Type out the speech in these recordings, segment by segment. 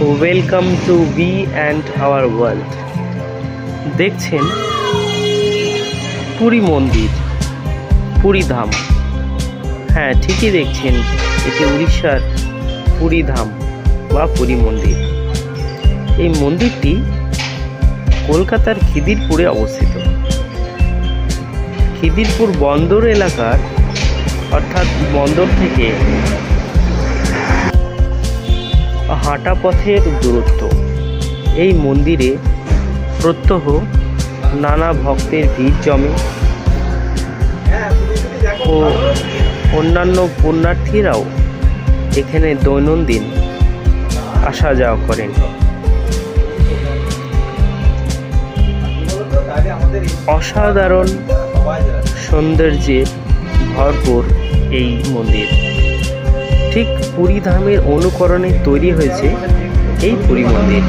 Welcome to we and our world. দেখছেন পুরী মন্দির, পুরী ধাম। হ্যাঁ, ঠিকই দেখছেন, এটি উড়িষ্যার পুরী ধাম বা পুরী মন্দির। এই মন্দিরটি কলকাতার খিদিরপুরে অবস্থিত। খিদিরপুর বন্দর এলাকার অর্থাৎ বন্দর থেকে হাঁটা পথের দূরত্ব। এই মন্দিরে প্রত্যহ নানা ভক্তের ভিড় জমে ও অন্যান্য পুণ্যার্থীরাও এখানে দৈনন্দিন আসা যাওয়া করেন। অসাধারণ সৌন্দর্যে ভরপুর এই মন্দির। ঠিক পুরী ধামের অনুকরণে তৈরি হয়েছে এই পুরী মন্দির।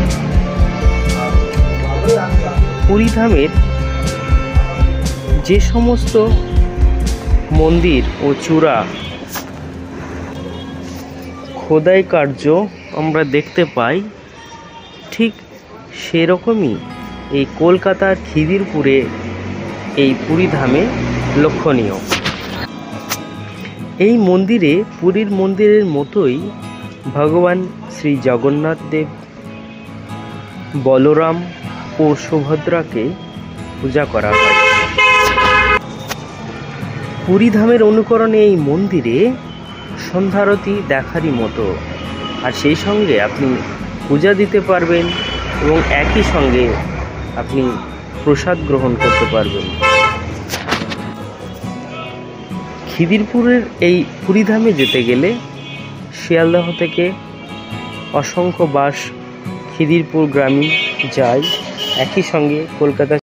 পুরী ধামের যে সমস্ত মন্দির ও চূড়া খোদাই কার্য আমরা দেখতে পাই, ঠিক সেরকমই এই কলকাতার খিদিরপুরে এই পুরী ধামে লক্ষণীয়। এই মন্দিরে পুরীর মন্দিরের মতোই ভগবান শ্রী জগন্নাথ দেব, বলরাম ও সুভদ্রাকে পূজা করা হয়। পুরী ধামের অনুকরণে এই মন্দিরে সন্ধ্যারতি দেখারই মতো, আর সেই সঙ্গে আপনি পূজা দিতে পারবেন এবং একই সঙ্গে আপনি প্রসাদ গ্রহণ করতে পারবেন। খিদিরপুরের এই পুরী ধামে যেতে গেলে শিয়ালদহ থেকে অসংখ্য বাস খিদিরপুর গ্রামীণ যায়, একই সঙ্গে কলকাতা